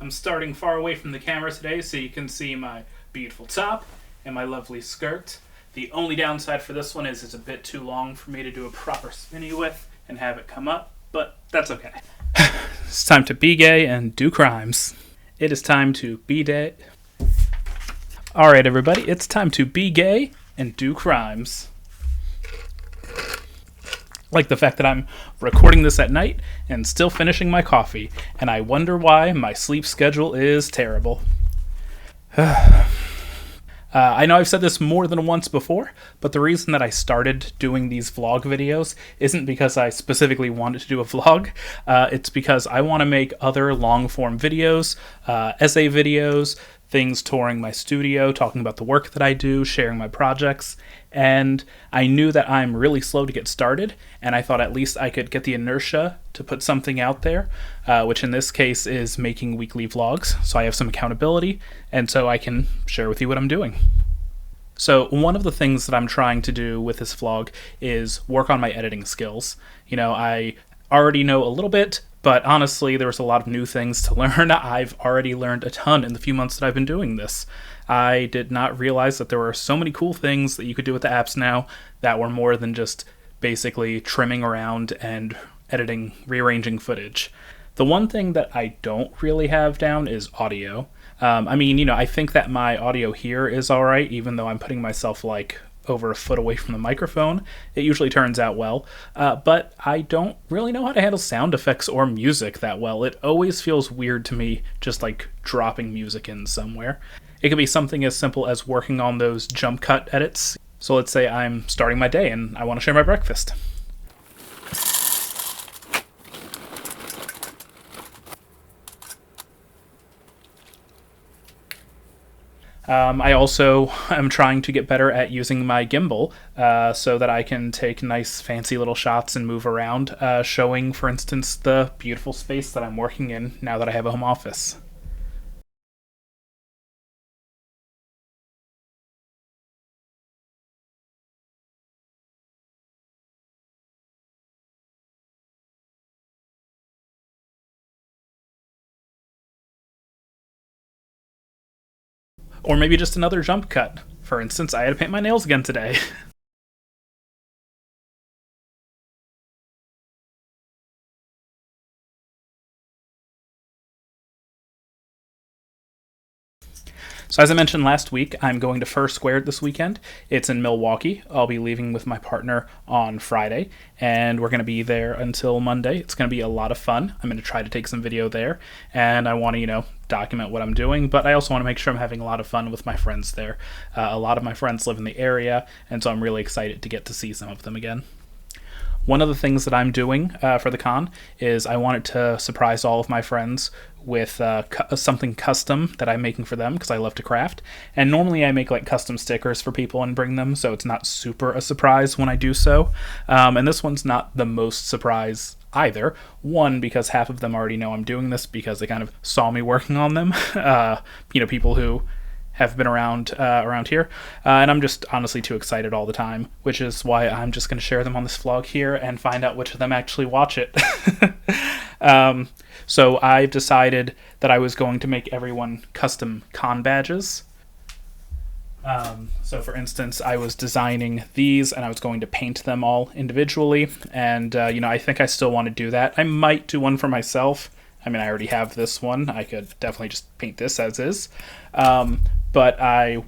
I'm starting far away from the camera today so you can see my beautiful top and my lovely skirt. The only downside for this one is it's a bit too long for me to do a proper spinny with and have it come up, but that's okay. It's time to be gay and do crimes. It is time to be gay. Alright everybody, it's time to be gay and do crimes. Like the fact that I'm recording this at night and still finishing my coffee, and I wonder why my sleep schedule is terrible. I know I've said this more than once before, but the reason that I started doing these vlog videos isn't because I specifically wanted to do a vlog. It's because I want to make other long-form videos, essay videos, things touring my studio, talking about the work that I do, sharing my projects, and I knew that I'm really slow to get started, and I thought at least I could get the inertia to put something out there, which in this case is making weekly vlogs, so I have some accountability, and so I can share with you what I'm doing. So one of the things that I'm trying to do with this vlog is work on my editing skills. You know, I already know a little bit, but honestly, there's a lot of new things to learn. I've already learned a ton in the few months that I've been doing this. I did not realize that there were so many cool things that you could do with the apps now that were more than just basically trimming around and editing, rearranging footage. The one thing that I don't really have down is audio. I think that my audio here is alright, even though I'm putting myself like over a foot away from the microphone. It usually turns out well, but I don't really know how to handle sound effects or music that well. It always feels weird to me just like dropping music in somewhere. It could be something as simple as working on those jump cut edits. So let's say I'm starting my day and I want to share my breakfast. I also am trying to get better at using my gimbal so that I can take nice fancy little shots and move around, showing, for instance, the beautiful space that I'm working in now that I have a home office. Or maybe just another jump cut. For instance, I had to paint my nails again today. So as I mentioned last week, I'm going to FurSquared this weekend. It's in Milwaukee. I'll be leaving with my partner on Friday, and we're going to be there until Monday. It's going to be a lot of fun. I'm going to try to take some video there, and I want to, document what I'm doing, but I also want to make sure I'm having a lot of fun with my friends there. A lot of my friends live in the area, and so I'm really excited to get to see some of them again. One of the things that I'm doing for the con is I wanted to surprise all of my friends with something custom that I'm making for them because I love to craft. And normally I make like custom stickers for people and bring them, so it's not super a surprise when I do so. And this one's not the most surprise either. One, because half of them already know I'm doing this because they kind of saw me working on them. People who have been around here, and I'm just honestly too excited all the time, which is why I'm just going to share them on this vlog here and find out which of them actually watch it. So I've decided that I was going to make everyone custom con badges. So for instance, I was designing these and I was going to paint them all individually, and I think I still want to do that. I might do one for myself. I already have this one. I could definitely just paint this as is. But I,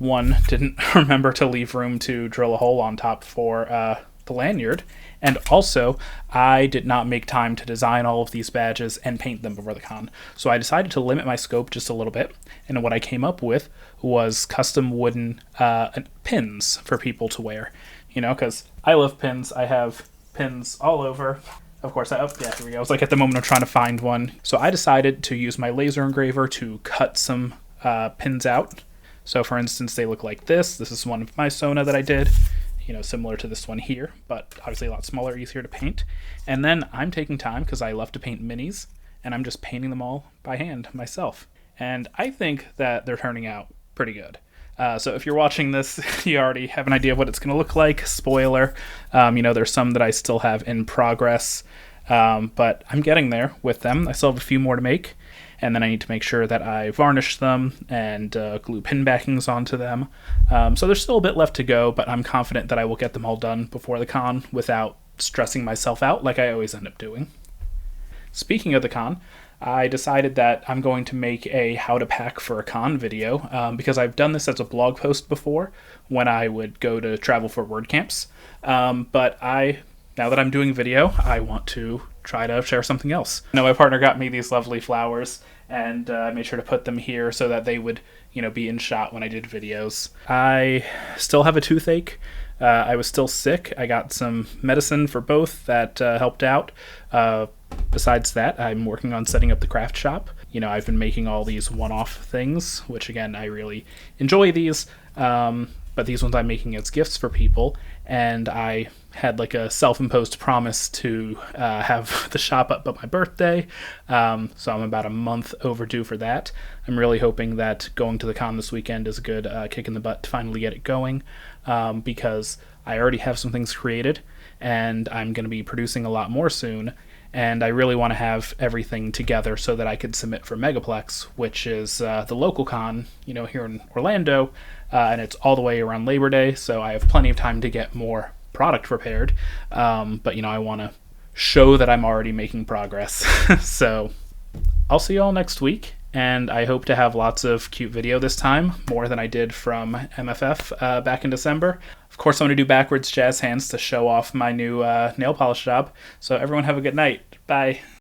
didn't remember to leave room to drill a hole on top for the lanyard. And also, I did not make time to design all of these badges and paint them before the con. So I decided to limit my scope just a little bit. And what I came up with was custom wooden pins for people to wear. Because I love pins. I have pins all over. Of course, here we go. I was like at the moment of trying to find one. So I decided to use my laser engraver to cut some pins out. So for instance, they look like this. This is one of my Sona that I did, similar to this one here, but obviously a lot smaller, easier to paint. And then I'm taking time, because I love to paint minis, and I'm just painting them all by hand myself. And I think that they're turning out pretty good. So if you're watching this, you already have an idea of what it's going to look like. Spoiler, there's some that I still have in progress, but I'm getting there with them. I still have a few more to make. and then I need to make sure that I varnish them and glue pin backings onto them. So there's still a bit left to go, but I'm confident that I will get them all done before the con without stressing myself out like I always end up doing. Speaking of the con, I decided that I'm going to make a how to pack for a con video because I've done this as a blog post before when I would go to travel for WordCamps. But now that I'm doing video, I want to try to share something else. Now, my partner got me these lovely flowers, and I made sure to put them here so that they would, be in shot when I did videos. I still have a toothache. I was still sick. I got some medicine for both that helped out. Besides that, I'm working on setting up the craft shop. I've been making all these one-off things, which again, I really enjoy these. But these ones I'm making as gifts for people, and I had like a self-imposed promise to have the shop up by my birthday, so I'm about a month overdue for that. I'm really hoping that going to the con this weekend is a good kick in the butt to finally get it going, because I already have some things created, and I'm going to be producing a lot more soon, and I really want to have everything together so that I could submit for Megaplex, which is the local con, here in Orlando, and it's all the way around Labor Day, so I have plenty of time to get more product prepared, but I want to show that I'm already making progress. So I'll see you all next week, and I hope to have lots of cute video this time, more than I did from MFF back in December. Of course, I'm going to do backwards jazz hands to show off my new nail polish job. So everyone have a good night. Bye.